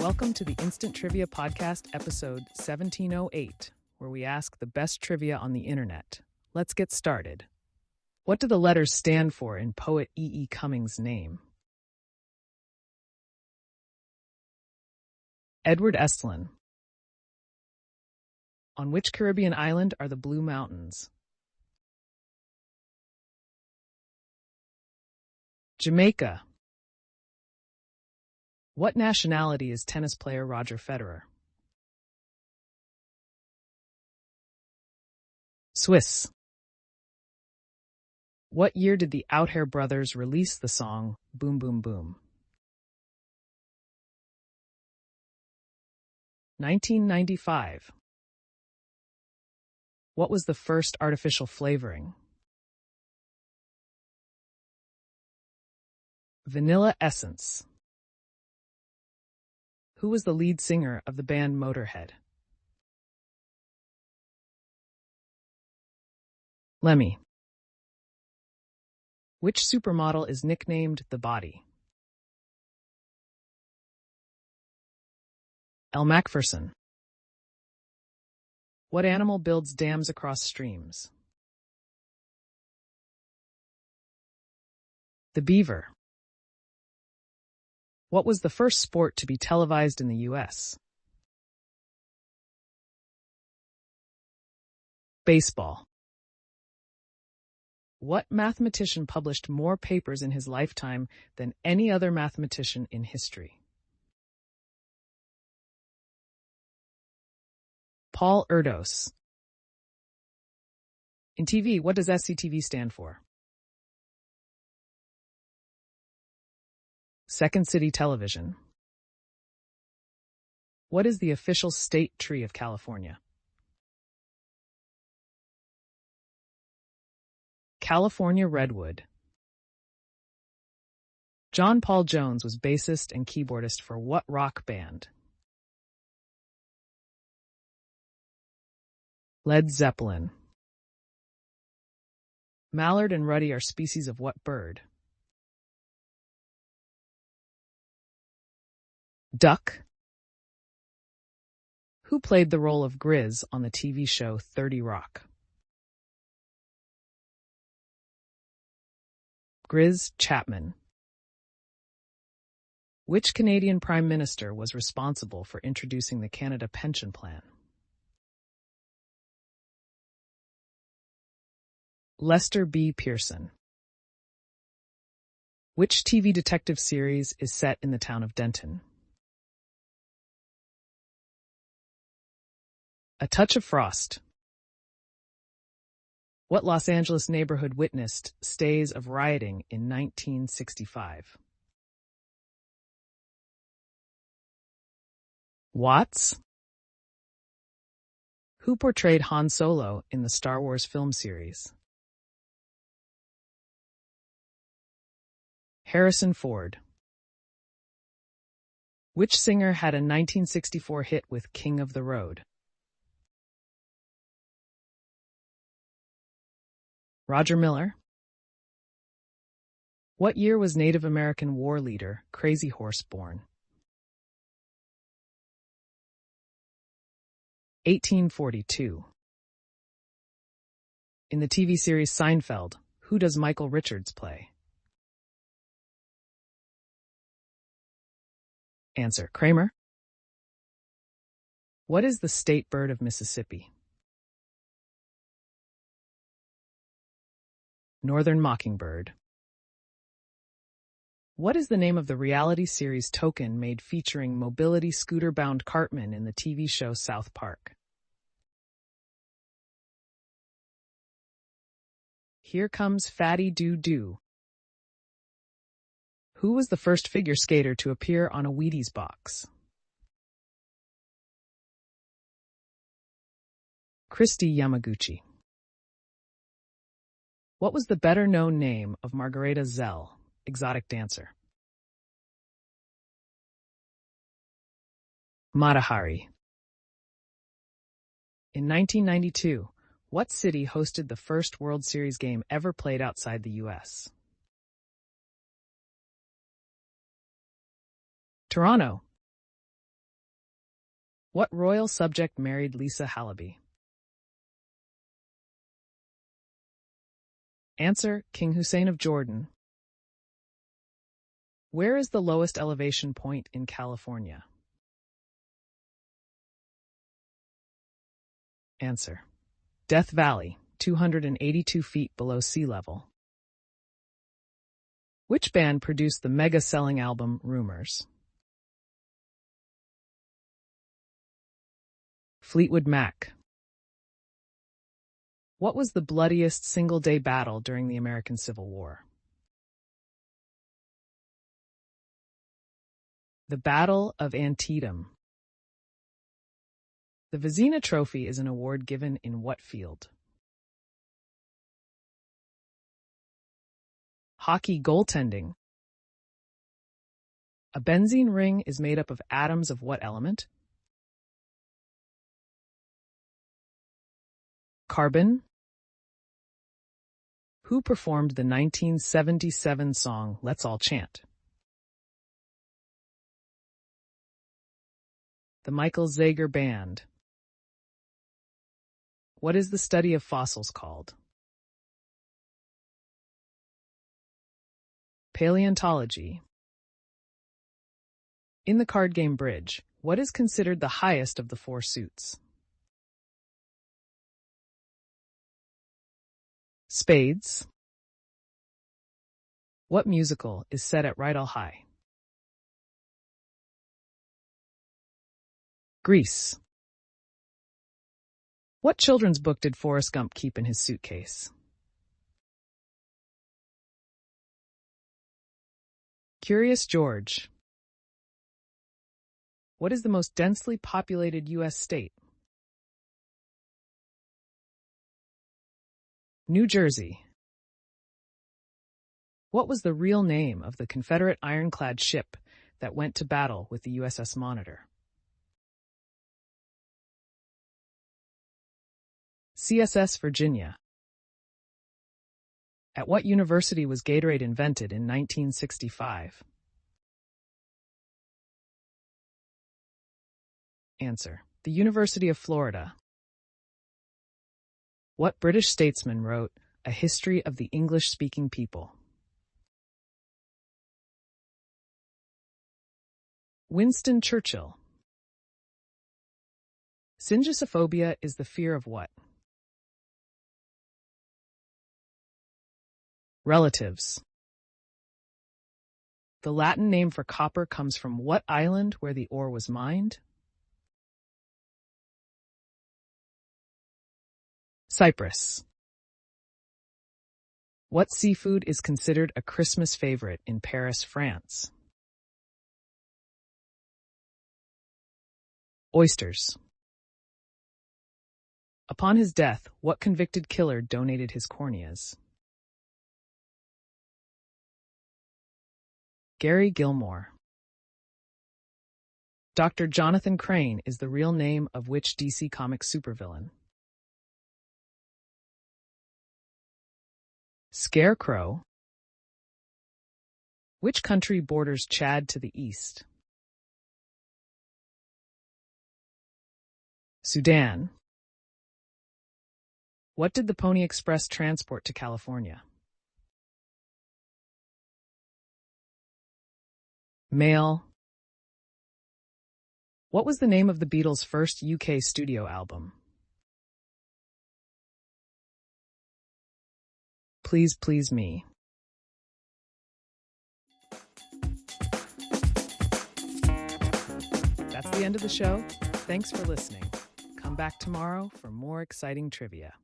Welcome to the Instant Trivia Podcast, episode 1708, where we ask the best trivia on the internet. Let's get started. What do the letters stand for in poet E. E. Cummings' name? Edward Estlin. On which Caribbean island are the Blue Mountains? Jamaica. What nationality is tennis player Roger Federer? Swiss. What year did the Outhare Brothers release the song Boom Boom Boom? 1995. What was the first artificial flavoring? Vanilla essence. Who was the lead singer of the band Motorhead? Lemmy. Which supermodel is nicknamed The Body? Elle Macpherson. What animal builds dams across streams? The beaver. What was the first sport to be televised in the U.S.? Baseball. What mathematician published more papers in his lifetime than any other mathematician in history? Paul Erdos. In TV, what does SCTV stand for? Second City Television. What is the official state tree of California? California redwood. John Paul Jones was bassist and keyboardist for what rock band? Led Zeppelin. Mallard and ruddy are species of what bird? Duck. Who played the role of Grizz on the TV show 30 Rock? Grizz Chapman. Which Canadian Prime Minister was responsible for introducing the Canada Pension Plan? Lester B. Pearson. Which TV detective series is set in the town of Denton? A Touch of Frost. What Los Angeles neighborhood witnessed stays of rioting in 1965? Watts. Who portrayed Han Solo in the Star Wars film series? Harrison Ford. Which singer had a 1964 hit with King of the Road? Roger Miller. What year was Native American war leader Crazy Horse born? 1842. In the TV series Seinfeld, who does Michael Richards play? Answer: Kramer. What is the state bird of Mississippi? Northern mockingbird. What is the name of the reality series Token made featuring mobility scooter-bound Cartman in the TV show South Park? Here Comes Fatty Doo Doo. Who was the first figure skater to appear on a Wheaties box? Christy Yamaguchi. What was the better-known name of Margareta Zell, exotic dancer? Mata Hari. In 1992, what city hosted the first World Series game ever played outside the U.S.? Toronto. What royal subject married Lisa Halaby? Answer: King Hussein of Jordan. Where is the lowest elevation point in California? Answer: Death Valley, 282 feet below sea level. Which band produced the mega-selling album Rumors? Fleetwood Mac. What was the bloodiest single-day battle during the American Civil War? The Battle of Antietam. The Vezina Trophy is an award given in what field? Hockey goaltending. A benzene ring is made up of atoms of what element? Carbon. Who performed the 1977 song Let's All Chant? The Michael Zager Band. What is the study of fossils called? Paleontology. In the card game Bridge, what is considered the highest of the four suits? Spades. What musical is set at Rydal High? Grease. What children's book did Forrest Gump keep in his suitcase? Curious George. What is the most densely populated U.S. state? New Jersey. What was the real name of the Confederate ironclad ship that went to battle with the USS Monitor? CSS Virginia. At what university was Gatorade invented in 1965? Answer: the University of Florida. What British statesman wrote A History of the English-Speaking People? Winston Churchill. Syngisophobia is the fear of what? Relatives. The Latin name for copper comes from what island where the ore was mined? Cyprus. What seafood is considered a Christmas favorite in Paris, France? Oysters. Upon his death, what convicted killer donated his corneas? Gary Gilmore. Dr. Jonathan Crane is the real name of which DC Comics supervillain? Scarecrow. Which country borders Chad to the east? Sudan. What did the Pony Express transport to California? Mail. What was the name of the Beatles' first UK studio album? Please Please Me. That's the end of the show. Thanks for listening. Come back tomorrow for more exciting trivia.